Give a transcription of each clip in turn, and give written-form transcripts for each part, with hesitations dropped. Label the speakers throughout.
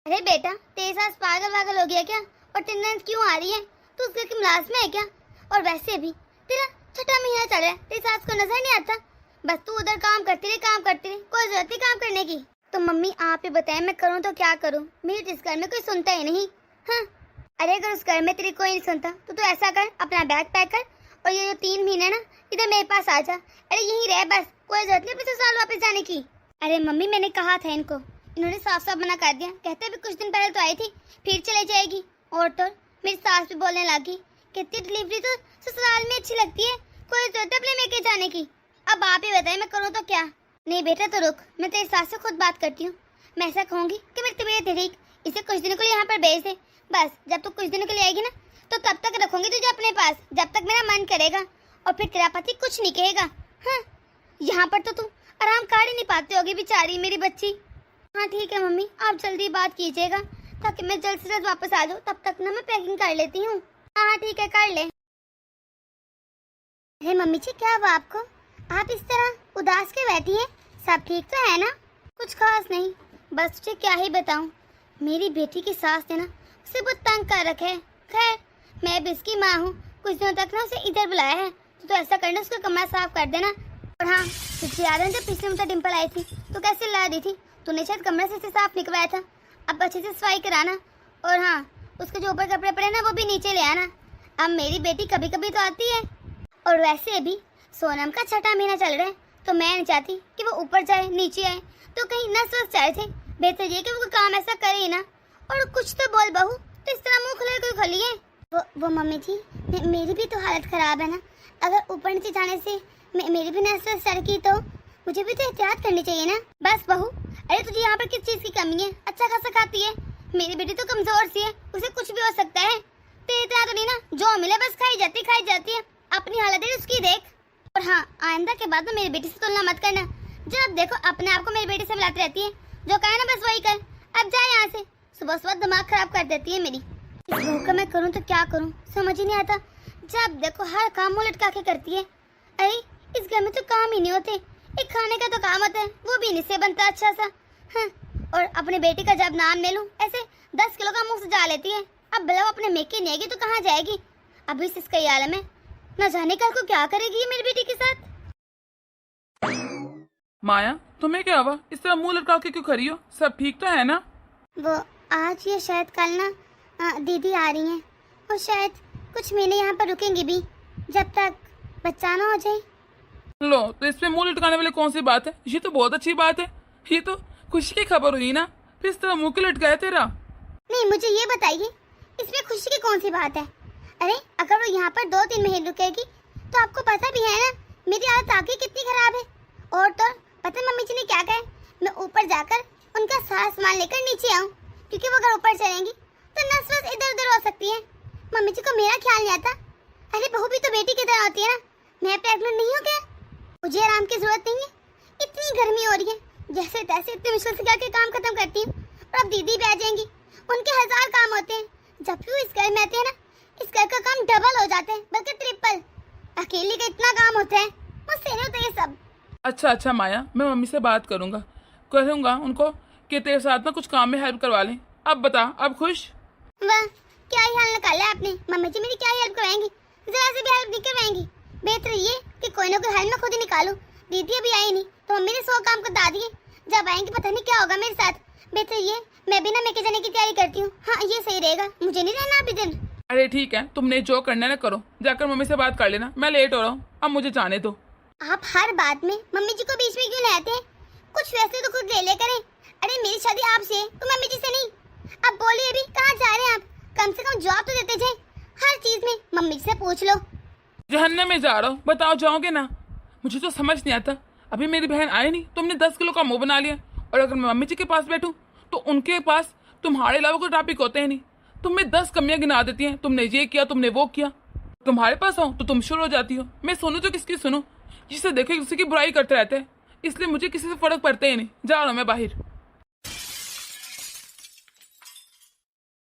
Speaker 1: अरे बेटा, तेरे सास पागल वागल हो गया क्या? और टेंडेंस क्यों आ रही है? तू उसके की मुलाज में है क्या? और वैसे भी तेरा छठा महीना चल रहा है, तेरी सास को नजर नहीं आता? बस तू उधर काम करती रही, कोई जरूरत नहीं काम करने की। तो मम्मी आप ही बताएं, मैं करूँ तो क्या करूँ? मेरे इस घर में कोई सुनता ही नहीं। हाँ, अरे अगर उस घर में तेरी कोई नहीं सुनता तो तू ऐसा कर, अपना बैग पैक कर और ये जो 3 महीने ना इधर मेरे पास आ जा। अरे यहीं रह बस, कोई जरूरत नहीं अपने ससुराल वापस जाने की। अरे मम्मी, मैंने कहा था इनको, इन्होंने साफ साफ मना कर दिया। कहते भी कुछ दिन पहले तो आई थी, फिर चले जाएगी। और तो मेरी सास भी बोलने लगी, कहती डिलीवरी तो ससुराल में अच्छी लगती है, कोई जरूरत है अपने लेके जाने की। अब आप ही बताइए मैं करूँ तो क्या? नहीं बेटा तो रुक, मैं तेरी सास से खुद बात करती हूँ। मैं ऐसा कहूँगी कि मेरी तबीयत है ठीक, इसे कुछ दिनों के लिए यहाँ पर भेज दे। बस जब तू कुछ दिनों के लिए आएगी ना तो तब तक रखूंगी तुझे अपने पास, जब तक मेरा मन करेगा। और फिर तेरा पति कुछ नहीं कहेगा। हाँ, यहाँ पर तो तू आराम कर ही नहीं पाती होगी बेचारी मेरी बच्ची। हाँ ठीक है मम्मी, आप जल्दी बात कीजिएगा ताकि मैं जल्द से जल्द वापस आ जाऊँ। तब तक ना मैं पैकिंग कर लेती हूँ। हाँ ठीक है, कर ले। अरे मम्मी जी, क्या हुआ आपको? आप इस तरह उदास के बैठी हैं? सब ठीक तो है ना? कुछ खास नहीं, बस तुझे क्या ही बताऊं, मेरी बेटी की सास ने ना उसे बहुत तंग कर रखा है। खैर, मैं भी इसकी माँ हूँ, कुछ दिनों तक ना उसे इधर बुलाया है। तो ऐसा करना, उसका कमरा साफ कर देना। और हाँ, तुझे याद है जब पिछले महीने डिम्पल आई थी तो कैसे ला दी थी? तूने शायद कमरा से साफ निकलवाया था। अब अच्छे से सफाई कराना। और हाँ, उसके जो ऊपर कपड़े पड़े ना वो भी नीचे ले आना। अब मेरी बेटी कभी कभी तो आती है। और वैसे भी सोनम का छठा महीना चल रहा है, तो मैं नहीं चाहती कि वो ऊपर जाए नीचे आए, तो कहीं नस वस चढ़ थे। बेहतर ये कि वो काम ऐसा करे ही ना। और कुछ तो बोल बहू, तो इस तरह मुंह खुले कोई खोली है? वो मम्मी जी, मेरी भी तो हालत खराब है ना। अगर ऊपर नीचे जाने से मेरी भी नस वस चढ़ की तो मुझे भी तो एहतियात करनी चाहिए ना। बस बहू, अरे तुझे यहाँ पर किस चीज की कमी है? अच्छा खासा खाती है। मेरी बेटी तो कमजोर सी है, उसे कुछ भी हो सकता है। तेरी तरह तो नहीं ना, जो मिले बस खाई जाती है। अपनी हालत है उसकी देख। और हाँ, आइंदा के बाद तो मेरी बेटी से तुलना मत करना। जब देखो अपने आप को मेरी बेटी से मिलाती रहती है, जो कहे ना बस वही कर। अब जा यहाँ से, सुबह सुबह दिमाग खराब कर देती है मेरी। इस बहू का मैं करूँ तो क्या करूँ, समझ ही नहीं आता। जब देखो हर काम मुँह लटका के करती है। अरे इस घर में तो काम ही नहीं होते, एक खाने का तो काम होता है, वो भी नहीं से बनता अच्छा सा। हाँ, और अपने बेटी का जब नाम ले लूं ऐसे 10 किलो का मुंह सजा लेती है। अब भला वो अपने मेके नहीं आएगी तो कहाँ जाएगी? अभी इसका ये आलम है, न जाने कल को क्या करेगी मेरी बेटी के साथ।
Speaker 2: माया, तुम्हें क्या हुआ? इस तरह मुंह लटका के क्यों खड़ी हो? सब ठीक तो है ना?
Speaker 1: वो आज या शायद कल ना दीदी आ रही हैं, और शायद कुछ महीने यहाँ पर रुकेंगी भी, जब तक बच्चा ना हो जाए।
Speaker 2: लो, तो इसमें मुंह लटकाने वाली कौन सी बात है? ये तो बहुत अच्छी बात है, ये तो खुशी की खबर हुई ना। फिर इस तरह मुंह क्यों लटकाया तेरा?
Speaker 1: नहीं, मुझे ये बताइए, इसमें खुशी की कौन सी बात है? अरे अगर वो यहाँ पर 2-3 महीने रुकेगी तो आपको पता भी है ना मेरी हालत आगे कितनी खराब है। और तो पता है मम्मी जी ने क्या कहा? मैं ऊपर जाकर उनका सारा सामान लेकर नीचे आऊँ, क्योंकि वो अगर ऊपर चलेंगी तो नस वस इधर उधर हो सकती है। मम्मी जी को मेरा ख्याल नहीं आता। अरे बहू भी तो बेटी की तरह होती है ना। मैं प्रेग्नेंट नहीं हूँ क्या? मुझे आराम की जरूरत नहीं है। इतनी गर्मी हो रही है, जैसे तैसे इतनी मुश्किल से जाके काम खत्म करती हूँ। और अब दीदी भी आ जाएंगी, उनके 1000 काम होते हैं। जब भी वो इस घर में आते हैं ना, इस घर का काम डबल हो जाते हैं, बल्कि ट्रिपल। अकेली का इतना काम होता है, मुझसे नहीं होता ये सब।
Speaker 2: अच्छा माया, मैं मम्मी से बात करूंगा उनको कि तेरे साथ ना कुछ काम में हेल्प करवा लें। अब बता, अब खुश?
Speaker 1: वाह, क्या ही हाल निकाला है आपने। मम्मी जी मेरी क्या हेल्प करवाएंगी? जरा से भी हेल्प नहीं करवाएंगी। बेहतर ये कि कोई ना कोई हेल्प मैं खुद ही निकालूं। दीदी अभी आई नहीं तो मम्मी ने 100 काम को बता दिए। जब आएंगी पता नहीं क्या होगा मेरे साथ। बेहतर ये मैं भी ना मेके जाने की तैयारी करती हूँ। हाँ, ये सही रहेगा, मुझे नहीं रहना अभी दिन।
Speaker 2: अरे ठीक है, तुमने जो करना है ना करो, जाकर मम्मी से बात कर लेना। मैं लेट हो रहा हूँ, अब मुझे जाने दो।
Speaker 1: आप हर बात में मम्मी जी को बीच में क्यों लाते हैं? कुछ फैसले तो खुद ले ले करें। अरे मेरी शादी आपसे है, तो मम्मी जी से नहीं। अब बोलिए अभी कहाँ जा रहे हैं आप? कम से कम जवाब तो देते जाए। हर चीज में मम्मी जी से पूछ लो।
Speaker 2: जहन्नम में जा रहा हूँ, बताओ जाओगे ना? मुझे तो समझ नहीं आता, अभी मेरी बहन आई नहीं, तुमने 10 किलो का मुंह बना लिया। और अगर मैं मम्मी जी के पास बैठूं तो उनके पास तुम्हारे अलावा कोई टॉपिक होते हैं नहीं। तुम्हें 10 कमियां गिना देती हैं, तुमने ये किया, तुमने वो किया। तुम्हारे पास हो तो तुम शुरू हो जाती हो। मैं सुनूं तो किसकी सुनूं? जिसे देखो किसी की बुराई करते रहते हैं, इसलिए मुझे किसी से फर्क पड़ता ही नहीं। जा रहा हूँ मैं बाहर।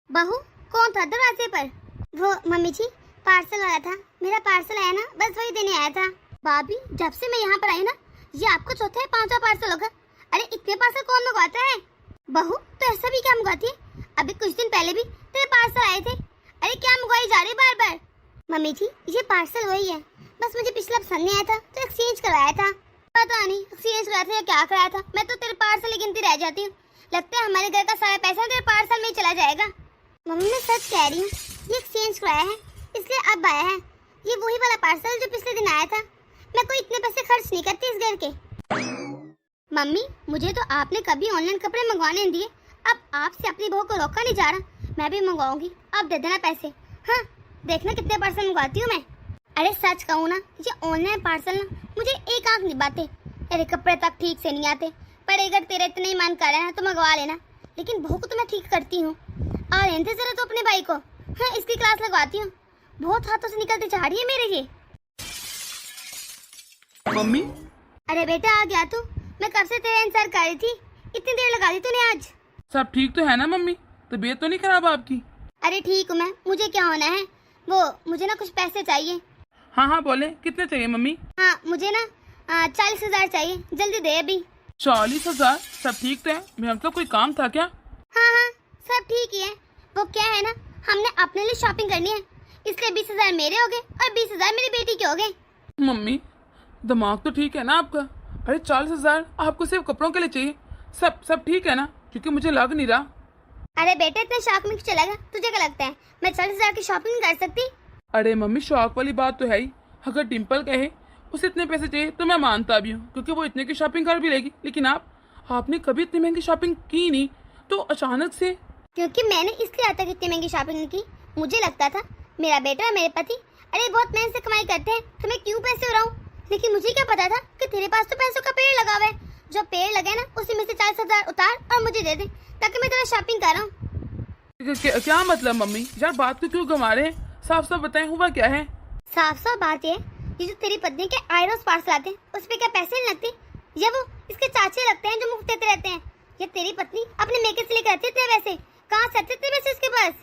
Speaker 1: बहू, कौन था दरवाजे पर? वो मम्मी जी, पार्सल आया था। मेरा पार्सल आया ना, बस वही देने आया था। भाभी, जब से मैं यहाँ पर आई ना, ये आपको चौथा या 5वां पार्सल होगा। अरे इतने पार्सल कौन मंगवाता है? बहू तो ऐसा भी क्या मंगाती है? पहले भी तेरे पार्सल आए थे। अरे क्या मंगवाई जा रही बार बार? मम्मी जी ये पार्सल वही है, बस मुझे पिछला पसंद नहीं आया था तो एक्सचेंज करवाया था। पता नहीं एक्सचेंज कराया था या क्या कराया था, मैं तो तेरे पार्सल की गिनती रह जाती हूँ। लगता है हमारे घर का सारा पैसा तेरे पार्सल में ही चला जाएगा। मम्मी मैं सच कह रही हूँ, ये एक्सचेंज कराया है इसलिए अब आया है। ये वही वाला पार्सल जो पिछले दिन आया था। मैं कोई इतने पैसे खर्च नहीं करती इस घर के। मम्मी मुझे तो आपने कभी ऑनलाइन कपड़े मंगवाने नहीं दिए, अब आपसे अपनी बहू को रोका नहीं जा रहा। मैं भी मंगवाऊंगी, अब दे देना पैसे। हाँ देखना कितने पार्सल मंगवाती हूँ मैं। अरे सच कहूँ ना, ये ऑनलाइन पार्सल ना मुझे एक आंख नहीं बाते। अरे कपड़े तक ठीक से नहीं आते, पर अगर तेरा इतना ही मन कर रहा है तो मंगवा लेना। लेकिन बहू को तो मैं ठीक करती हूँ। आ लेने दे जरा तो अपने भाई को। हाँ इसकी क्लास लगवाती हूँ, बहुत हाथों से निकलते जा रही है मेरे ये।
Speaker 2: मम्मी
Speaker 1: अरे बेटा आ गया तू, मैं कब से तेरा इंतजार कर रही थी। इतनी देर लगा दी तूने आज।
Speaker 2: सब ठीक तो है ना मम्मी? तबीयत तो नहीं खराब आपकी?
Speaker 1: अरे ठीक हूँ मैं, मुझे क्या होना है। वो मुझे ना कुछ पैसे चाहिए।
Speaker 2: हाँ हाँ बोले, कितने चाहिए मम्मी?
Speaker 1: हाँ मुझे ना 40,000 चाहिए, जल्दी दे अभी।
Speaker 2: 40,000? सब ठीक तो है, मेरा मतलब कोई काम था क्या?
Speaker 1: हाँ हाँ सब ठीक ही है। वो क्या है ना, हमने अपने लिए शॉपिंग करनी है, इसलिए 20,000 मेरे हो गए और 20,000 मेरी बेटी के हो गए।
Speaker 2: मम्मी दिमाग तो ठीक है ना आपका? अरे 40,000 आपको सिर्फ कपड़ों के लिए चाहिए? सब ठीक है ना? क्योंकि मुझे लग नहीं रहा।
Speaker 1: अरे बेटा इतना शौक में क्यों चलेगा? तुझे क्या लगता है मैं 40,000 की शॉपिंग कर सकती?
Speaker 2: अरे मम्मी शौक वाली बात तो है ही। अगर डिम्पल कहे उसे इतने पैसे चाहिए तो मैं मानता भी हूँ, क्योंकि वो इतने की शॉपिंग कर भी लेगी। लेकिन आपने कभी इतनी महंगी शॉपिंग की नहीं, तो अचानक से?
Speaker 1: क्योंकि मैंने इसलिए आज तक इतनी महंगी शॉपिंग नहीं की। मुझे लगता था मेरा बेटा और मेरे पति अरे बहुत मेहनत से कमाई करते हैं तो मैं क्यों पैसे उड़ाऊं। लेकिन मुझे क्या पता था कि तेरे पास तो पैसों का पेड़ लगा हुआ है। जो पेड़ लगे ना उसी में से 40,000 उतार और मुझे दे दे, ताकि मैं तेरा शॉपिंग कर रहा हूँ।
Speaker 2: क्या मतलब मम्मी? यार बात को क्यों घुमा रहे हैं? साफ साफ बताएं हुआ क्या है?
Speaker 1: साफ बात ये जो तेरी पत्नी के आयरोस पार्सल आते हैं उस पे क्या पैसे नहीं लगते? या वो इसके चाचे लगते हैं जो मुफ्त देते रहते हैं? या तेरी पत्नी अपने मेके से लेकर आती थे वैसे? कहाँ से आते थे वैसे उसके पास?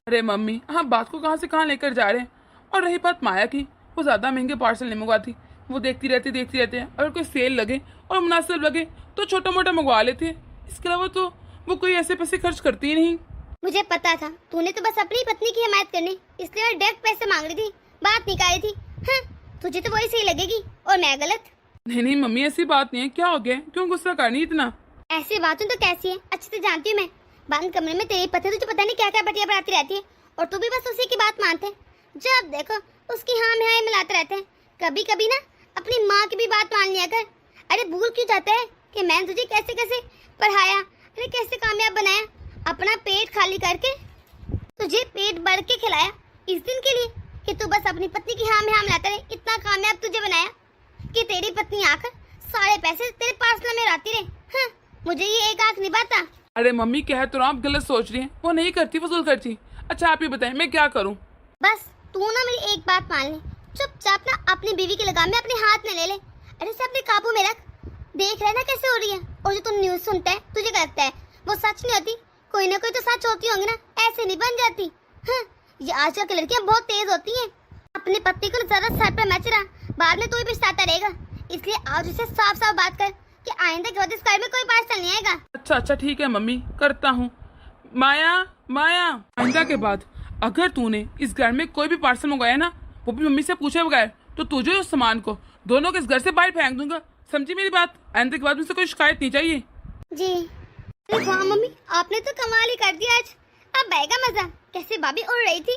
Speaker 2: अरे मम्मी हाँ, बात को कहाँ से कहाँ लेकर जा रहे हैं। और रही बात माया की, वो ज्यादा महंगे पार्सल नहीं मंगवाती। वो देखती रहती है, अगर कोई सेल लगे और मुनासिब लगे तो छोटा मोटा मंगवा लेते हैं। इसके अलावा तो वो कोई ऐसे पैसे खर्च करती ही नहीं।
Speaker 1: मुझे पता था तूने तो बस अपनी पत्नी की हिमायत करनी, इसलिए मैं डायरेक्ट पैसे मांग रही थी, बात नहीं कर रही थी। हाँ, तुझे तो वही सही लगेगी और मैं गलत।
Speaker 2: नहीं मम्मी ऐसी बात नहीं है। क्या हो गया? क्यों गुस्सा करनी इतना?
Speaker 1: ऐसी बातें तो कैसी है अच्छी से जानती हूँ मैं। बंद कमरे में तेरी पति तुझे पता नहीं क्या क्या बटिया बढ़ाती रहती है और तू भी बस उसी की बात मानते हैं। जब देखो उसकी हाँ में हाँ मिलाते रहते हैं। कभी कभी ना अपनी माँ की भी बात मान लिया कर। अरे भूल क्यों जाता है कि मैंने तुझे कैसे कैसे पढ़ाया, अरे कैसे कामयाब बनाया, अपना पेट खाली करके तुझे पेट भर के खिलाया इस दिन के लिए कि तू बस अपनी पत्नी की हाँ में हाँ मिलाता रहे। इतना कामयाब तुझे बनाया कि तेरी पत्नी आकर सारे पैसे तेरे पार्सल में लाती रहे। हाँ, मुझे ये एक आंख नहीं बाता।
Speaker 2: अरे मम्मी कह तो आप गलत सोच रही हैं, वो नहीं करती, फजूल खर्ची। अच्छा आप ही बताएं मैं क्या करूं?
Speaker 1: बस तू ना मेरी एक बात मान ले, चुपचाप ना अपनी बीवी की लगाम में अपने हाथ में ले ले। अरे से अपने काबू में रख। देख रहे ना कैसे हो रही है। और जो तू न्यूज सुनता है तुझे क्या लगता है वो सच नहीं होती? कोई ना कोई तो सच होती होंगी ना, ऐसे नहीं बन जाती। हाँ, ये आजकल की लड़कियां बहुत तेज होती हैं। अपनी पत्नी को जरा सर पर मैच रहा, बाद में तू ही पछताता रहेगा। इसलिए आज उसे साफ साफ बात कर कि आइंदा के बाद इस घर में कोई पार्सल नहीं आएगा।
Speaker 2: अच्छा ठीक है मम्मी, करता हूँ। माया आइंदा के बाद अगर तूने इस घर में कोई भी पार्सल मंगवाया ना, वो भी मम्मी से पूछे बगैर, तो तुझे उस सामान को दोनों के इस घर से बाहर फेंक दूंगा। समझी मेरी बात? आइंदा के बाद मुझसे कोई शिकायत नहीं चाहिए।
Speaker 1: जी अरे वाह मम्मी, आपने तो कमाल ही कर दिया आज। अब आएगा मजा, कैसे भाभी उड़ रही थी।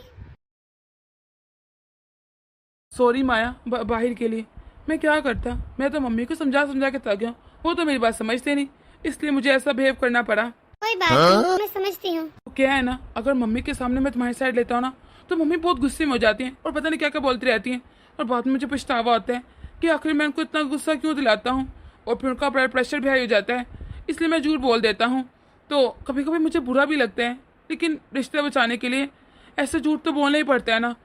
Speaker 2: सॉरी माया बाहर के लिए। मैं क्या करता, मैं तो मम्मी को समझा के थक गया। वो तो मेरी बात समझते नहीं, इसलिए मुझे ऐसा बिहेव करना पड़ा।
Speaker 1: कोई बात नहीं, मैं समझती हूँ।
Speaker 2: तो क्या है ना, अगर मम्मी के सामने मैं तुम्हारी साइड लेता हूँ ना, तो मम्मी बहुत गुस्से में हो जाती हैं और पता नहीं क्या क्या बोलती रहती हैं। और बाद में मुझे पछतावा होता है कि आखिर मैं उनको इतना गुस्सा क्यों दिलाता हूँ, और फिर उनका ब्लड प्रेशर भी हाई हो जाता है। इसलिए मैं झूठ बोल देता हूँ। तो कभी कभी मुझे बुरा भी लगता है, लेकिन रिश्ते बचाने के लिए ऐसे झूठ तो बोलना ही पड़ता है ना।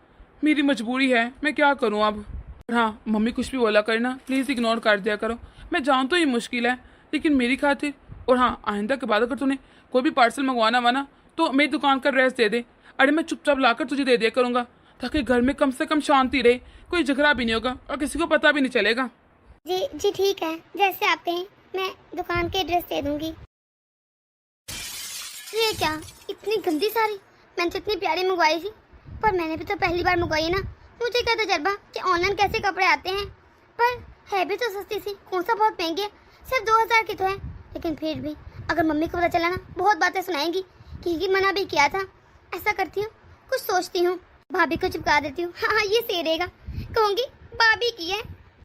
Speaker 2: मेरी मजबूरी है, मैं क्या करूँ अब। हाँ मम्मी कुछ भी बोला करना, प्लीज़ इग्नोर कर दिया करो। मैं जानता हूँ ये मुश्किल है, लेकिन मेरी खातिर। और हाँ, आइंदा के बाद अगर तूने कोई भी पार्सल मंगवाना वाना तो मेरी दुकान का एड्रेस दे दे। अरे मैं चुपचाप लाकर तुझे दे दिया करूँगा, ताकि घर में कम से कम शांति रहे, कोई झगड़ा भी नहीं होगा और किसी को पता भी नहीं चलेगा।
Speaker 1: जी ठीक है, जैसे आप कहें मैं दुकान के एड्रेस दे दूंगी। ये क्या इतनी गंदी साड़ी, मैंने तो इतनी प्यारी मंगवाई थी, पर मैंने भी तो पहली बार मंगवाई है ना, मुझे क्या तजर्बा कि ऑनलाइन कैसे कपड़े आते हैं। पर है भी तो सस्ती सी, कौन सा बहुत महंगी है, सिर्फ 2000 की तो है। लेकिन फिर भी अगर मम्मी को पता चला ना, बहुत बातें सुनाएंगी कि मना भी किया था। ऐसा करती हूँ, कुछ सोचती हूँ, भाभी को चिपका देती हूँ। हाँ ये सही रहेगा, कहूँगी भाभी की है।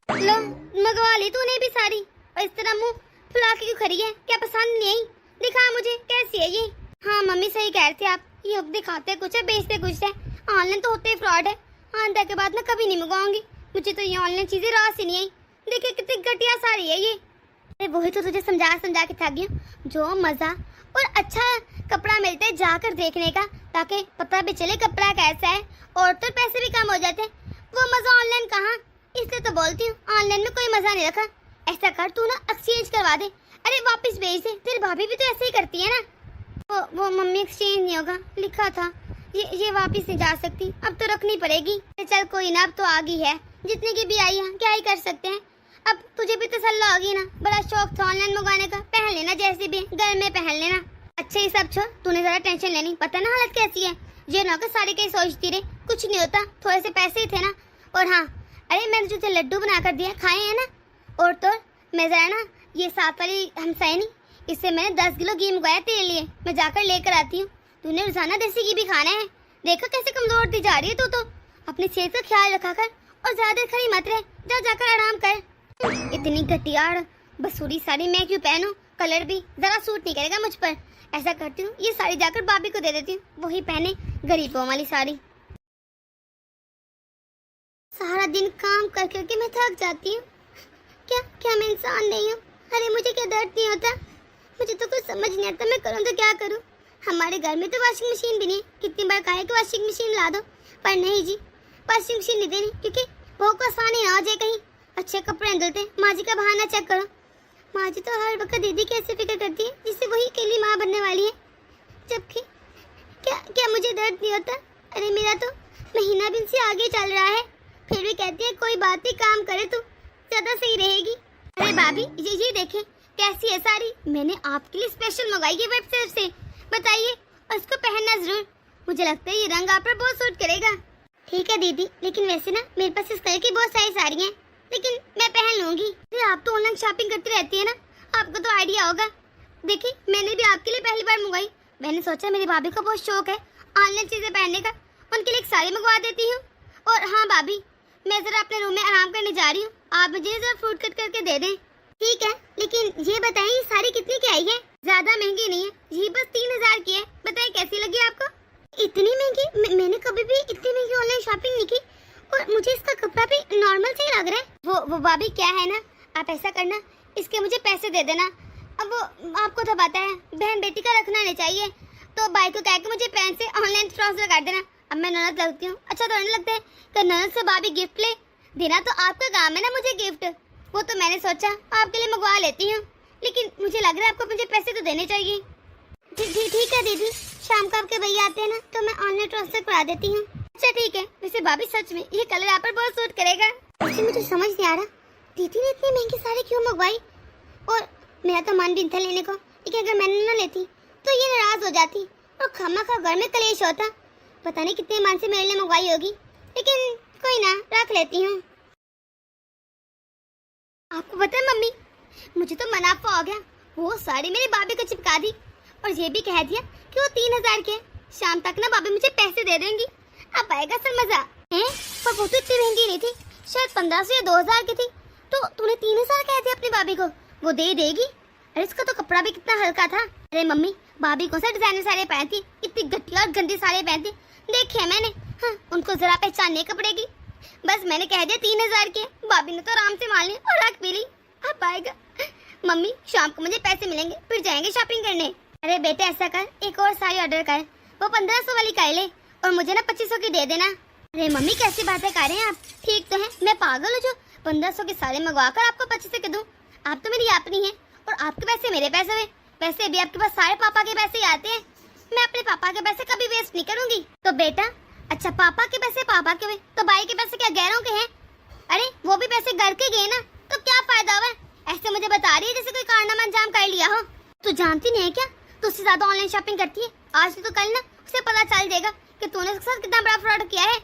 Speaker 1: लो मंगवा ली तूने भी सारी, और इस तरह मुँह फुला के क्यों खड़ी है? क्या पसंद नहीं आई? दिखा मुझे कैसी है ये। हाँ मम्मी सही कह रहे थे आप, ये दिखाते कुछ है बेचते कुछ है। ऑनलाइन तो होते ही फ्रॉड है। आंदा के बाद मैं कभी नहीं मंगवाऊंगी, मुझे तो ये ऑनलाइन चीजें रास ही नहीं आई। देखिए कितनी घटिया साड़ी है ये। अरे वही तो तुझे समझा के थक गई हूँ। जो मजा और अच्छा कपड़ा मिलता है जाकर देखने का, ताकि पता भी चले कपड़ा कैसा है, और तो पैसे भी कम हो जाते हैं, वो मजा ऑनलाइन कहाँ। इसलिए तो बोलती हूँ ऑनलाइन में कोई मजा नहीं रखा। ऐसा कर तू ना एक्सचेंज करवा दे, अरे वापस भेज दे। तेरी भाभी भी तो ऐसे ही करती है ना। वो मम्मी एक्सचेंज नहीं होगा लिखा था, ये वापस नहीं जा सकती, अब तो रखनी पड़ेगी। चल कोई ना, अब तो आ गई है, जितने की भी आई है क्या ही कर सकते हैं। अब तुझे भी तसल्ला होगी ना, बड़ा शौक था ऑनलाइन मंगवाने का, पहन लेना जैसे भी घर में पहन लेना। अच्छा ये सब छोड़, तूने जरा टेंशन लेनी, पता ना हालत कैसी है। ये ना कर सारे कहीं सोचती रहे, कुछ नहीं होता, थोड़े से पैसे ही थे ना। और हाँ अरे मैंने तुझे लड्डू बना कर दिया, खाए हैं ना। और तो मैं जरा ना ये 7 वाली हमसाई नहीं, इससे मैंने 10 किलो घी मंगवाया तेरे लिए, मैं जाकर लेकर आती हूँ। तूने रोजाना देसी घी भी खाना है। देखो कैसे कमजोर होती जा रही है तू तो। अपनी सेहत का ख्याल रखा कर और ज्यादा खड़ी मत रहे, जा जाकर आराम कर। इतनी घटिया बसूरी साड़ी मैं क्यों पहनूं, कलर भी जरा सूट नहीं करेगा मुझ पर। ऐसा करती हूँ ये साड़ी जाकर भाभी को दे देती हूँ, वही पहने गरीबों वाली साड़ी। सारा दिन काम कर करके मैं थक जाती हूँ। क्या मैं इंसान नहीं हूँ? अरे मुझे क्या दर्द नहीं होता? मुझे तो कुछ समझ नहीं आता, मैं करूँ तो क्या करूँ। हमारे घर में तो वॉशिंग मशीन भी नहीं, कितनी बार कहा है कि वॉशिंग मशीन ला दो, पर नहीं जी वॉशिंग मशीन नहीं देनी, क्योंकि बहू को आसानी ना हो जाए कहीं। अच्छे कपड़े नहीं धुलते, माँ जी का बहाना चेक करो। माँ जी तो हर वक्त दीदी कैसे फिक्र करती है, जिससे वही अकेली माँ बनने वाली है। जबकि क्या मुझे दर्द नहीं होता? अरे मेरा तो महीना भी से आगे चल रहा है, फिर भी कहती है कोई बात नहीं, काम करे तू ज्यादा सही रहेगी। अरे भाभी ये देखें कैसी है साड़ी, मैंने आपके लिए स्पेशल मंगाई है वेबसाइट से, बताइए। और इसको पहनना जरूर, मुझे लगता है ये रंग आप पर बहुत सूट करेगा। ठीक है दीदी, लेकिन वैसे ना मेरे पास इस कलर की बहुत सारी साड़ियाँ हैं, लेकिन मैं पहन लूंगी। आप तो ऑनलाइन शॉपिंग करती रहती है ना, आपको तो आइडिया होगा। देखिए मैंने भी आपके लिए पहली बार मंगवाई, मैंने सोचा मेरी भाभी को बहुत शौक है ऑनलाइन चीजें पहनने का, उनके लिए एक साड़ी मंगवा देती हूँ। और हाँ भाभी मैं जरा अपने रूम में आराम करने जा रही हूँ, आप मुझे जरा फ्रूट कट करके दे दें। ठीक है, लेकिन ये बताइए ये साड़ी कितने की आई है? ज्यादा महंगी नहीं है, ये बस 3000 की है, बताइए कैसी लगी आपको? इतनी महंगी? मैंने कभी भी इतनी महंगी ऑनलाइन शॉपिंग नहीं की, और मुझे इसका कपड़ा भी नॉर्मल से ही लग रहा है। वो भाभी क्या है ना, आप ऐसा करना इसके मुझे पैसे दे देना। अब वो आपको तो पता है बहन बेटी का रखना नहीं चाहिए, तो भाई को कह के मुझे पैसे से ऑनलाइन ट्रांसफर कर देना। अब मैं ननद लगती हूँ, अच्छा तो नहीं लगता है कि ननद से भाभी गिफ्ट ले, देना तो आपका काम है ना मुझे गिफ्ट। वो तो मैंने सोचा आपके लिए मंगवा लेती हूँ, लेकिन मुझे लग रहा है आपको मुझे पैसे तो देने चाहिए। ठीक है दीदी, शाम को आपके भैया आते हैं ना तो मैं ऑनलाइन ट्रांसफर करा देती हूँ। अच्छा ठीक है, वैसे भाभी सच में ये कलर आप पर बहुत सूट करेगा। वैसे मुझे समझ नहीं आ रहा दीदी ने इतनी महंगी साड़ी क्यों मंगवाई, और मेरा तो मन भी था लेने को, लेकिन अगर मैंने ना लेती तो ये नाराज हो जाती और खामा घर में कलेश होता। पता नहीं कितने मन से मेरे लिए मंगवाई होगी, लेकिन कोई ना रख लेती हूँ। आपको पता है मम्मी, मुझे तो मुनाफा हो गया, वो साड़ी मेरी भाभी को चिपका दी और ये भी कह दिया कि वो 3000 के, शाम तक ना भाभी मुझे पैसे दे देंगी। अब आएगा सर मजा है। पर वो तो इतनी महंगी नहीं थी, शायद 1500 या 2000 की थी, तो तूने 3000 कह दिया अपनी भाभी को, वो दे देगी। अरे इसका तो कपड़ा भी कितना हल्का था। अरे मम्मी भाभी को सर डिजाइनर साड़ी पहनती, इतनी घटिया और गंदी साड़ी पहनती देखे मैंने। हाँ उनको जरा पहचान नहीं पड़ेगी। बस मैंने कह दिया 3000 के, भाभी ने तो आराम से मान ली और रख भी ली। अब आएगा मम्मी, शाम को मुझे पैसे मिलेंगे फिर जाएंगे शॉपिंग करने। अरे बेटे ऐसा कर, एक और साड़ी ऑर्डर कर, वो 1500 वाली कर ले और मुझे ना 2500 की दे देना। अरे मम्मी कैसी बातें कर रहे हैं आप, ठीक तो है, मैं पागल हूँ जो 1500 की साड़ी मंगवा कर आपको 2500 के दूं। आप तो मेरी अपनी है और आपके पैसे मेरे पैसे हुए। वैसे भी आपके पास सारे पापा के पैसे ही आते हैं, मैं अपने पापा के पैसे कभी वेस्ट नहीं करूंगी। तो बेटा अच्छा पापा के पैसे पापा के हुए, तो भाई के पैसे क्या गैरों के हैं? अरे वो भी पैसे घर के गए ना, तो क्या फायदा हुआ? ऐसे मुझे बता रही है जैसे कोई कारनामा अंजाम कर लिया हो। तू जानती नहीं है क्या, तुझसे ज्यादा ऑनलाइन शॉपिंग करती है, आज तो कल ना उसे पता चल जाएगा कि तूने उसके साथ कितना बड़ा फ्रॉड किया है।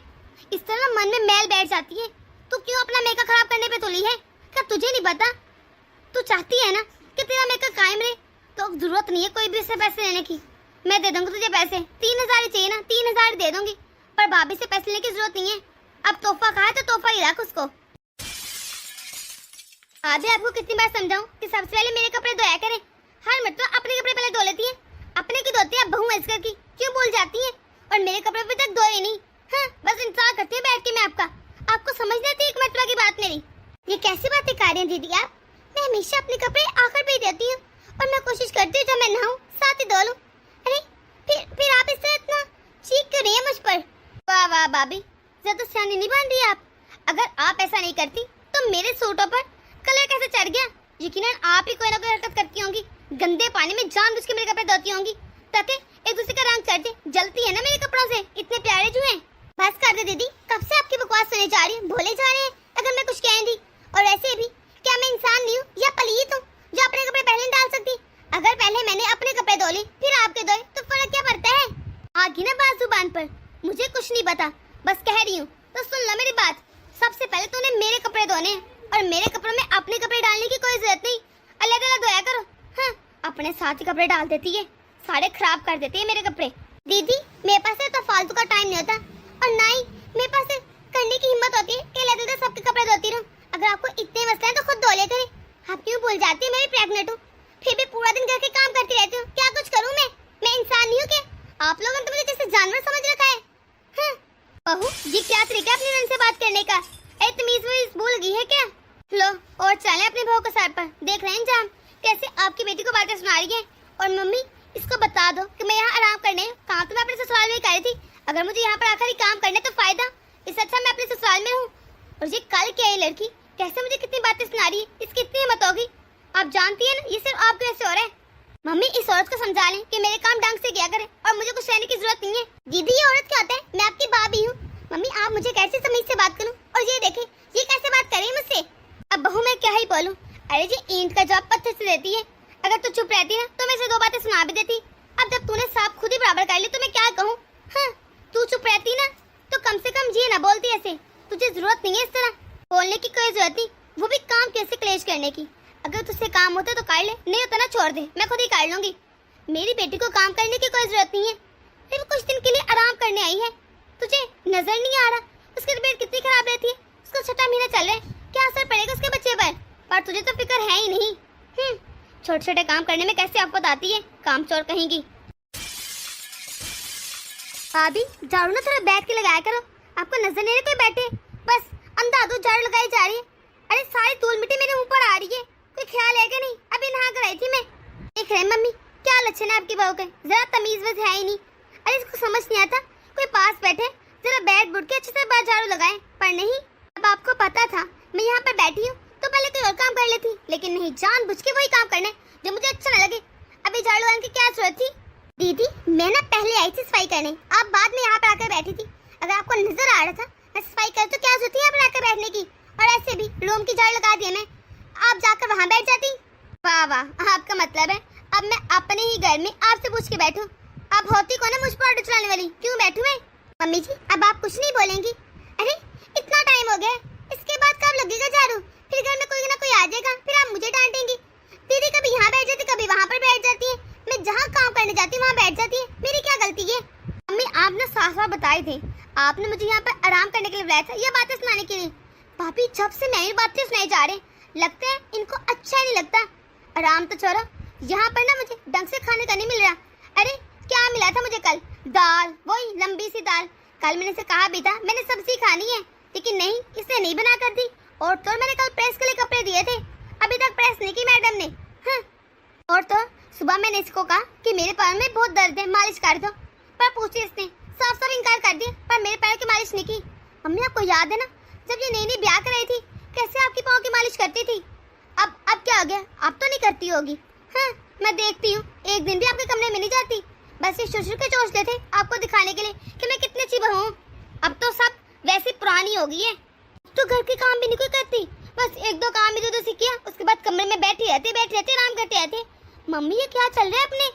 Speaker 1: इस तरह मन में मैल बैठ जाती है। तू क्यों अपना मेकअप खराब करने पे तुली है? क्या तुझे नहीं पता? तू चाहती है ना कि तेरा मेकअप कायम रहे, तो जरूरत नहीं है कोई भी से पैसे लेने की। मैं दे दूंगी तुझे पैसे, 3000 ही चाहिए ना, 3000 दे दूंगी, पर भाभी से पैसे लेने की जरूरत नहीं है। अब तोहफा कहा है तो तोहफा ही रख उसको। अभी आपको कितनी बार समझाऊं कि सबसे पहले मेरे कपड़े धोया करें। हर मतलब अपने कपड़े पहले धो लेती है, अपने की धोती है बहू इसका की, क्यों भूल जाती है? और मेरे कपड़े अभी तक धोए नहीं। हाँ, बस इंतजार करती है बैठ के मैं आपका। आपको समझ नहीं आती एक मतलब की बात मेरी? ये कैसी बातें कर रही हैं दीदी आप? मैं हमेशा अपने कपड़े आखिर पे देती हूँ और मैं कोशिश करती हूँ जब मैं नहाऊं साथ ही धो लूं। अरे फिर आप इस तरह इतना चीख क्यों रही है मुझ पर? वाह वाह भाभी, ज्यादा सियानी नहीं बन रही आप। अगर आप ऐसा नहीं करती तो मेरे सूटों पर कलर कैसे चढ़ गया? यकीनन आप ही कोई ना कोई हरकत करती होंगी, गंदे पानी में जानबूझ के मेरे कपड़े धोती होंगी ताकि एक दूसरे का रंग चढ़ जाए। जलती है ना मेरे कपड़ों से, इतने प्यारे जो हैं। बस कर दे दीदी, कब से आपकी बकवास सुने जा रही हूँ, भोले जा रहे हैं अगर मैं कुछ कह दी। और ऐसे भी क्या मैं इंसान नहीं हूँ या पलीत हूँ जो अपने कपड़े पहले डाल सकती? अगर पहले मैंने अपने कपड़े धो लिए फिर आपके धोए तो फर्क क्या पड़ता है? आगी ना बात जुबान पर, मुझे कुछ नहीं पता, बस कह रही हूँ तो सुन लो मेरी बात। सबसे पहले तूने मेरे कपड़े धोने हैं और मेरे कपड़ों में अपने कपड़े डालने की कोई जरूरत नहीं। अलग अलग धोया करो। हाँ, अपने साथ ही कपड़े डाल देती है, सारे खराब कर देती है मेरे कपड़े। दीदी मेरे पास तो फालतू का टाइम नहीं होता और ना ही मेरे पास करने की हिम्मत होती है कि लेते सबके कपड़े धोती रहूं। अगर आपको इतने मसले हैं तो खुद धो ले करें। आप क्यों भूल जाती है मैं भी प्रेग्नेंट हूँ, फिर भी पूरा दिन घर के काम करती रहती हूँ। क्या कुछ करूँ मैं इंसान नहीं हूँ क्या? आप लोगों ने तो मुझे जैसे जानवर समझ रखा है। हाँ। बहू जी क्या तरीका है अपनी नन से बात करने का? तमीज भूल गई है क्या? लो और चले अपने बहू को सर पर। देख रहे हैं जाम कैसे आपकी बेटी को बातें सुना रही है। और मम्मी इसको बता दो कि मैं यहाँ आराम करने, काम तो मैं अपने ससुराल में कर रही थी, अगर मुझे यहाँ पर आकर ही काम करने तो फायदा, इससे अच्छा मैं अपने ससुराल में हूँ। और ये कल क्या है लड़की, कैसे मुझे कितनी बातें सुना रही है, इसकी इतनी हिम्मत होगी? आप जानती है ना ये सिर्फ आपके वजह से हो रहा है। मम्मी इस औरत को समझा लें कि मेरे काम ढंग से किया करे और मुझे कुछ कहने की जरूरत नहीं है। दीदी ये औरत क्या होता है? मैं आपकी भाभी हूँ। मम्मी आप मुझे कैसे तमीज से बात करूँ? और ये देखें ये कैसे बात कर रही है मुझसे। अब बहू मैं क्या ही बोलूँ? अरे जी ईंट का जवाब पत्थर से देती है। अगर तू चुप रहती ना तो मैं से दो बातें सुना भी देती। अब जब तूने साफ खुद ही बराबर कर ली तो मैं क्या कहूँ? हाँ, तू चुप रहती ना तो कम से कम ये ना बोलती ऐसे। तुझे जरूरत नहीं है इस तरह बोलने की, कोई जरूरत नहीं, वो भी काम कैसे क्लेश करने की। अगर तुझसे काम होता तो कर ले, नहीं होता ना छोड़ दे, मैं खुद ही कर लूंगी। मेरी बेटी को काम करने की कोई जरूरत नहीं है, फिर कुछ दिन के लिए आराम करने आई है। तुझे नजर नहीं आ रहा उसकी तबीयत कितनी खराब रहती है? उसका 6वां महीना चल रहा है, क्या असर पड़ेगा उसके बच्चे पर तुझे तो फिक्र है ही नहीं। छोटे छोटे काम करने में कैसे आफत आती है, काम चोर कहेंगी। भाभी झाड़ू ना थोड़ा बैठ के लगाया करो, आपको नजर नहीं कोई बैठे, बस अंधाधुंध झाड़ू लगाई जा रही है। अरे सारी धूल मिट्टी मेरे मुंह पर आ रही है, कोई ख्याल है कि नहीं? अभी नहा कर आई थी मैं। देख रहे मम्मी क्या लक्षण है आपकी बहू के, जरा तमीज वज है ही नहीं। अरे इसको समझ नहीं आता, कोई पास बैठे जरा बैठ बुठ के अच्छे से बाहर झाड़ू लगाए, पर नहीं। अब आपको पता था मैं यहाँ पर बैठी हूँ तो पहले कोई और काम कर लेती, लेकिन नहीं, जानबूझ के वही काम करना है जो मुझे अच्छा न लगे। अभी झाड़ू लगाने की क्या जरूरत थी? दीदी मैं ना पहले आई थी सफाई करने, आप बाद में यहाँ पर आकर बैठी थी। अगर आपको नजर आ रहा था मैं सफाई कर तो क्या जरूरत है यहाँ पर आकर बैठने की? और ऐसे भी रूम की झाड़ू लगा दिया मैं, आप जाकर वहाँ बैठ जाती। वाह वाह, आपका मतलब है अब मैं अपने ही घर में आपसे पूछ के बैठूं? अब होती कौन है मुझ पर ऑर्डर चलाने वाली, क्यों बैठूं मैं? मम्मी जी अब आप कुछ नहीं बोलेंगी? अरे इतना टाइम हो गया, इसके बाद कब लगेगा झाड़ू? फिर घर में कोई ना कोई आ जाएगा, फिर आप मुझे डांटेंगी। दीदी कभी यहाँ बैठ जाती कभी वहाँ पर बैठ जाती है, मैं जहाँ काम करने जाती हूँ वहाँ बैठ जाती है, मेरी क्या गलती है? मम्मी आपने साफ साफ बताए थे, आपने मुझे यहाँ पर आराम करने के लिए बुलाया था, ये बातें सुनाने के लिए। भाभी जब से नई बातें सुनाई जा रहे, लगता है इनको अच्छा नहीं लगता। आराम तो छोड़ो, यहाँ पर ना मुझे ढंग से खाने का नहीं मिल रहा। अरे क्या मिला था मुझे कल? दाल, वही लंबी सी दाल। कल मैंने से कहा भी था मैंने सब्जी खानी है, लेकिन नहीं, इसने नहीं बना कर दी। और तो मैंने कल प्रेस के लिए कपड़े दिए थे, अभी तक प्रेस नहीं की मैडम ने। और तो सुबह मैंने इसको कहा कि मेरे पैर में बहुत दर्द है, मालिश कर दो, पर पूछे इसने साफ साफ इनकार कर दिया, पर मेरे पैर की मालिश नहीं की। मम्मी आपको याद है ना जब ये नई नई ब्याह कर रही थी कैसे आपकी पाँव की मालिश करती थी? अब क्या हो गया, अब तो नहीं करती होगी। हाँ मैं देखती हूँ, एक दिन भी आपके कमरे में नहीं जाती, बस ये शुरू के चोंचले थे आपको दिखाने के लिए कि मैं कितनी अच्छी बहू हूँ। अब तो सब वैसे पुरानी हो गई है, तो घर के काम भी नहीं कोई करती, बस एक दो काम इधर उधर से किया, उसके बाद कमरे में बैठी रहती आराम करते रहते। मम्मी ये क्या चल रहा है अपने?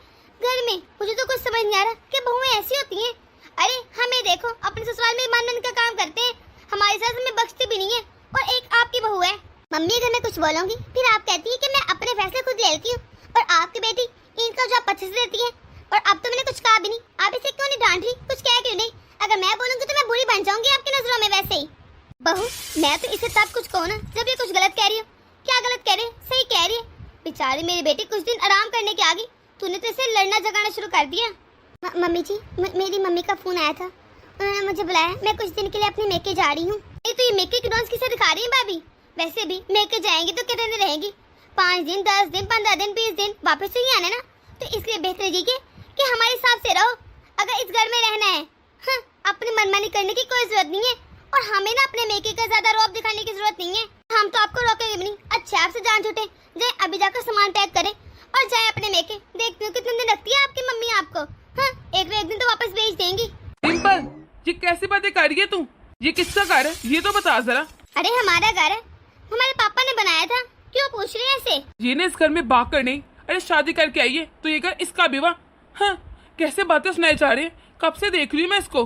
Speaker 1: घर में। मुझे तो कुछ समझ नहीं आ रहा कि बहुएं ऐसी होती हैं। अरे हमें देखो, अपने ससुराल में ईमान का काम करते हैं, हमारी सास हमें बख्शती भी नहीं है, और एक आपकी बहू है। मम्मी अगर मैं कुछ बोलूंगी फिर आप कहती है कि मैं अपने फैसले खुद ले लेती हूँ, और आपकी बेटी इनका जवाब पीछे से देती है। और अब तो मैंने कुछ कहा भी नहीं, आप इसे क्यों नहीं डांट रही? कुछ कह क्यों नहीं? अगर मैं बोलूंगी तो मैं बुरी बन जाऊंगी आपकी नजरों में। वैसे ही बहू, मैं तो इसे तब कुछ कहूँ ना जब ये कुछ गलत कह रही हो। क्या गलत कह रही है? सही कह रही है। बेचारी मेरी बेटी कुछ दिन आराम करने के आ गई, तूने तो इसे लड़ना झगड़ना शुरू कर दिया। मम्मी जी, मेरी मम्मी का फोन आया था, उन्होंने मुझे बुलाया, मैं कुछ दिन के लिए अपने मेके जा रही हूँ। तो ये मेके की डांस किसे दिखा रही है भाभी? वैसे भी मेके जाएंगी तो कितने दिन रहेंगी? 5 दिन, 10 दिन, 15 दिन, 20 दिन, वापस तो ही आना ना। तो इसलिए बेहतर है कि हमारे हिसाब से रहो। अगर इस घर में रहना है, हाँ, अपनी मनमानी करने की कोई जरूरत नहीं है, और हमें ना अपने मेके का ज्यादा रौब दिखाने की जरूरत नहीं है। हम तो आपको रोकेंगे भी नहीं। अच्छा, आपसे जान छूटे, जाए अभी जाकर सामान पैक करें और जाए अपने मेके। देखती हूँ कितने दिन रखती है आपकी मम्मी आपको। हाँ, एक दिन तो वापस भेज देंगी।
Speaker 2: डिम्पल, ये कैसी बातें कर रही है तू? ये किसका घर है ये तो बता जरा।
Speaker 1: अरे हमारा घर है, हमारे पापा ने बनाया था। क्यों पूछ रहे हैं ऐसे?
Speaker 2: ये ने इस घर में बाकर नहीं, अरे शादी करके आई है तो ये घर इसका भी हुआ। हाँ, कैसे बातें सुनाई जा रही है, कब से देख रही हूँ मैं इसको।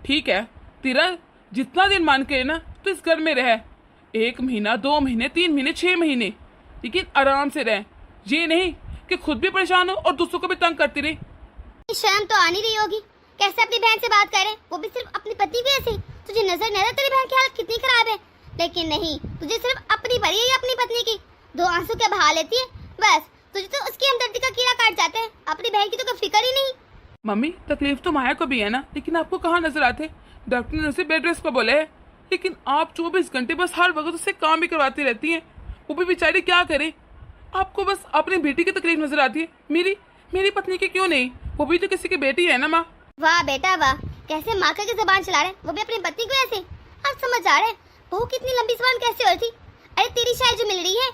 Speaker 2: ठीक है, तेरा जितना दिन मान के ना तो इस घर में रह, 1 महीना, 2 महीने, 3 महीने, 6 महीने, लेकिन आराम से रह। ये नहीं कि खुद भी परेशान हो और दूसरों को भी तंग करती रही।
Speaker 1: शर्म तो आनी रही होगी, कैसे अपनी बहन से बात करे, वो भी सिर्फ अपनी पति की ऐसे। तुझे नजर नहीं आता तेरी बहन की हालत कितनी खराब है? लेकिन नहीं, तुझे सिर्फ अपनी परी है या अपनी पत्नी की 2 आंसू क्या बहा लेती है बस। तुझे तो उसकी हमदर्दी का कीड़ा काट जाता है, अपनी बहन की तो कोई फिक्र ही नहीं।
Speaker 2: मम्मी, तकलीफ तो माया को भी है ना, लेकिन आपको कहाँ नजर आते? डॉक्टर ने उसे बेड रेस्ट को बोला है, लेकिन आप 24 घंटे बस हर वक्त उससे काम भी करवाती रहती हैं। वो भी बेचारी क्या करे? आपको बस अपनी बेटी की तकलीफ नजर आती है, मेरी पत्नी की क्यों नहीं? वो भी तो किसी की बेटी है ना माँ।
Speaker 1: वाह बेटा वाह, कैसे माँ की जबान चला रहे, वो भी अपनी पत्नी को ऐसे। अब समझ आ रहा है बहू कितनी लंबी जबान कैसे हो थी। अरे तेरी शायद जो मिल रही है,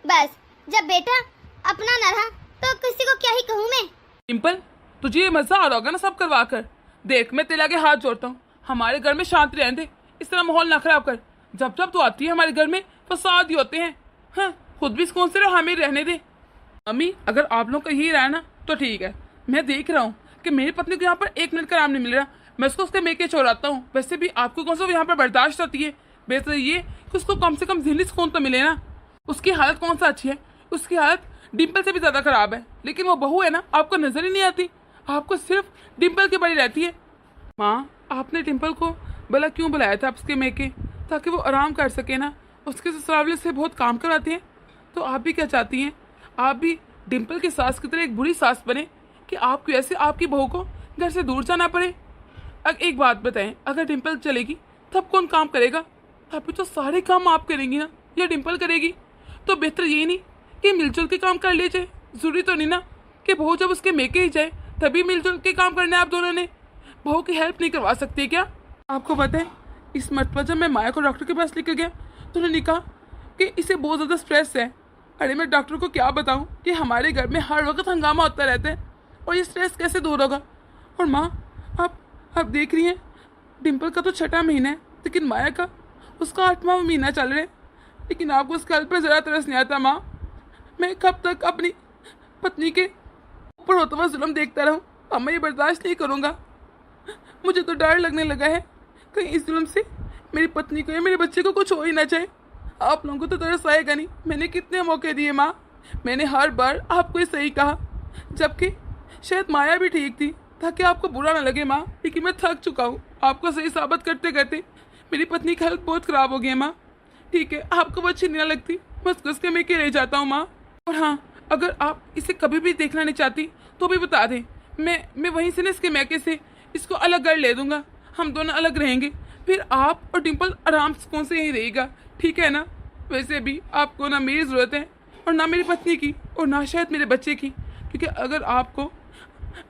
Speaker 1: बस जब बेटा अपना न रहा तो किसी को क्या ही कहूँ मैं।
Speaker 2: डिम्पल, तुझे ये मजा आ रहा होगा ना सब करवा कर। देख, मैं तेरे आगे हाथ जोड़ता हूँ, हमारे घर में शांति रहने दे, इस तरह माहौल ना खराब कर। जब जब तू आती है हमारे घर में फसाद ही होते हैं। हाँ, खुद भी सुकून से रहो, हमें रहने दे। मम्मी, अगर आप लोग का यही रहा ना तो ठीक है। मैं देख रहा हूँ कि मेरी पत्नी को यहाँ पर 1 मिनट का आराम नहीं मिल रहा, मैं उसको उसके मेके छोड़ाता हूँ। वैसे भी आपको कौन सा यहाँ पर बर्दाश्त होती है? बेहतर ये कि उसको कम से कम ज़िंदगी सुकून तो मिले ना। उसकी हालत कौन सा अच्छी है? उसकी हालत डिम्पल से भी ज़्यादा खराब है, लेकिन वो बहू है ना, आपको नजर ही नहीं आती। आपको सिर्फ डिम्पल की बड़ी रहती है। माँ, आपने डिम्पल को भला क्यों बुलाया था उसके मेके? ताकि वो आराम कर सके ना। उसके ससुराल से बहुत काम करवाती हैं। तो आप भी क्या चाहती हैं? आप भी डिम्पल की सास की तरह एक बुरी सास बने कि आपको ऐसे आपकी बहू को घर से दूर जाना पड़े? अब एक बात बताएं, अगर डिम्पल चलेगी तब कौन काम करेगा? अभी तो सारे काम आप करेंगी ना, या डिम्पल करेगी? तो बेहतर यही नहीं कि मिलजुल के काम कर ले जाए? जरूरी तो नहीं ना कि बहू जब उसके मेके ही जाए तभी मिलजुल के काम करने आप दोनों ने। बहू की हेल्प नहीं करवा सकती क्या? आपको पता है, इस मरतबा जब मैं माया को डॉक्टर के पास लेकर गया तो उन्होंने कहा कि इसे बहुत ज़्यादा स्ट्रेस है। अरे मैं डॉक्टर को क्या बताऊं कि हमारे घर में हर वक्त हंगामा होता रहता है और ये स्ट्रेस कैसे दूर होगा? और माँ, आप देख रही हैं, डिम्पल का तो 6वां महीना है, लेकिन माया का उसका 8वां महीना चल रहा है, लेकिन आपको उसके हाल पर ज़रा तरस नहीं आता। माँ, मैं कब तक अपनी पत्नी के ऊपर होता हुआ जुल्म देखता रहूँ? अब मैं ये बर्दाश्त नहीं करूँगा। मुझे तो डर लगने लगा है कहीं इस जुल्म से मेरी पत्नी को या मेरे बच्चे को कुछ हो ही ना जाए। आप लोगों को तो तरस आएगा नहीं। मैंने कितने मौके दिए माँ, मैंने हर बार आपको ही सही कहा, जबकि शायद माया भी ठीक थी ताकि आपको बुरा ना लगे माँ। लेकिन मैं थक चुका हूँ, आपको सही साबित करते करते मेरी पत्नी की हालत बहुत ख़राब हो गई है माँ। ठीक है, आपको वो अच्छी नहीं लगती, बस घुस मैं के रह जाता हूँ माँ। और हाँ, अगर आप इसे कभी भी देखना नहीं चाहती तो भी बता दें, मैं वहीं से ना इसके मैके से इसको अलग कर ले दूंगा, हम दोनों अलग रहेंगे, फिर आप और डिम्पल आराम सुकून से यहीं रहेगा, ठीक है ना? वैसे भी आपको ना मेरी ज़रूरत है और ना मेरी पत्नी की और ना शायद मेरे बच्चे की, क्योंकि अगर आपको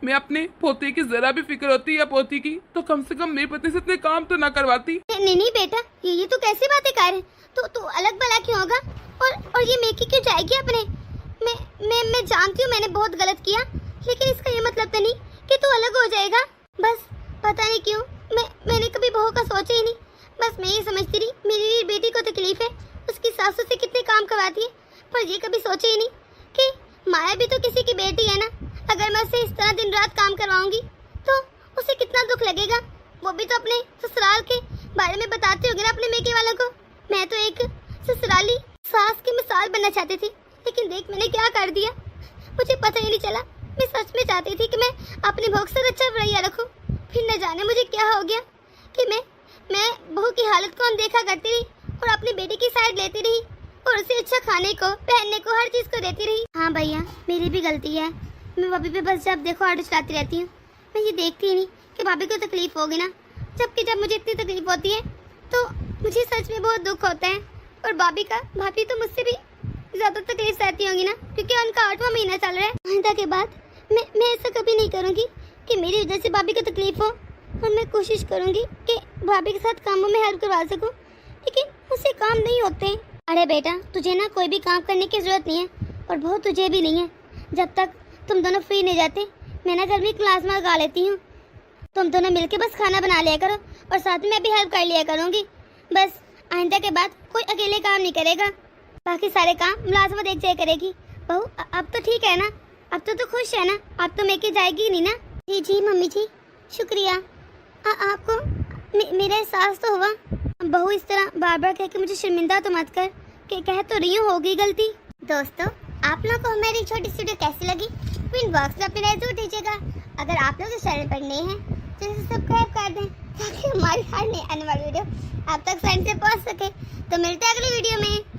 Speaker 2: मैं अपने पोते की ज़रा भी फिक्र होती या पोती की तो कम से कम मेरी पत्नी से इतने काम तो ना करवाती।
Speaker 1: नहीं बेटा, ये तो कैसी बातें कर रहे? तो अलग भला क्यों होगा? और ये मेकी क्यों जाएगी अपने? मैं जानती हूँ मैंने बहुत गलत किया, लेकिन इसका ये मतलब तो नहीं कि तू अलग हो जाएगा। बस पता नहीं क्यों मैंने कभी बहू का सोचा ही नहीं। बस मैं ये समझती रही मेरी बेटी को तकलीफ है, उसकी सासू से कितने काम करवाती है, पर ये कभी सोचे ही नहीं कि माया भी तो किसी की बेटी है ना। अगर मैं उसे इस तरह दिन रात काम करवाऊंगी तो उसे कितना दुख लगेगा। वो भी तो अपने ससुराल के बारे में बताते होंगे ना अपने मेके वालों को। मैं तो एक ससुराली सास की मिसाल बनना चाहती थी, लेकिन देख मैंने क्या कर दिया। मुझे पता ही नहीं चला। मैं सच में चाहती थी कि मैं अपनी बहू से अच्छा रवैया रखूं, फिर न जाने मुझे क्या हो गया कि मैं बहू की हालत को अनदेखा करती रही और अपनी बेटी की साइड लेती रही और उसे अच्छा खाने को, पहनने को, हर चीज़ को देती रही। हाँ भैया, मेरी भी गलती है। मैं भाभी पे बस जब देखो ऑटो चलाती रहती हूँ। मैं ये देखती ही नहीं कि भाभी को तकलीफ होगी ना, जबकि जब मुझे इतनी तकलीफ होती है तो मुझे सच में बहुत दुख होता है। और भाभी तो मुझसे भी ज़्यादा तकलीफ सहती होंगी ना, क्योंकि उनका 8वां महीना चल रहा है। आइंदा के बाद मैं ऐसा कभी नहीं करूँगी कि मेरी वजह से भाभी को तकलीफ हो, और मैं कोशिश करूँगी कि भाभी के साथ कामों में हेल्प करवा सकूँ, लेकिन मुझसे काम नहीं होते। अरे बेटा, तुझे ना कोई भी काम करने की ज़रूरत नहीं है, और बहुत तुझे भी नहीं है। जब तक तुम दोनों फ्री नहीं जाते, मैं ना घर में क्लास में लगा लेती हूँ। तुम दोनों मिलके बस खाना बना लिया करो और साथ में भी हेल्प कर लिया करूँगी। बस आइंदा के बाद कोई अकेले काम नहीं करेगा, बाकी सारे काम मुलाजमत एक जगह करेगी। बहू अब तो ठीक है ना? अब तो खुश है ना? अब तो मेके जाएगी नहीं ना? जी जी मम्मी जी, शुक्रिया। आपको मेरा एहसास तो हुआ। बहू इस तरह बार बार कह के मुझे शर्मिंदा तो मत कर, कि कह तो रही हूँ होगी गलती। दोस्तों, आप लोगों को हमारी छोटी सी वीडियो कैसी लगी कमेंट बॉक्स में अपनी राय जरूर दीजिएगा। अगर आप लोग इस चैनल पर नए हैं तो इसे सब्सक्राइब कर दें, ताकि हमारी हर नई आने वाली वीडियो आप तक आसानी से पहुँच सके। तो मिलते हैं अगली वीडियो में।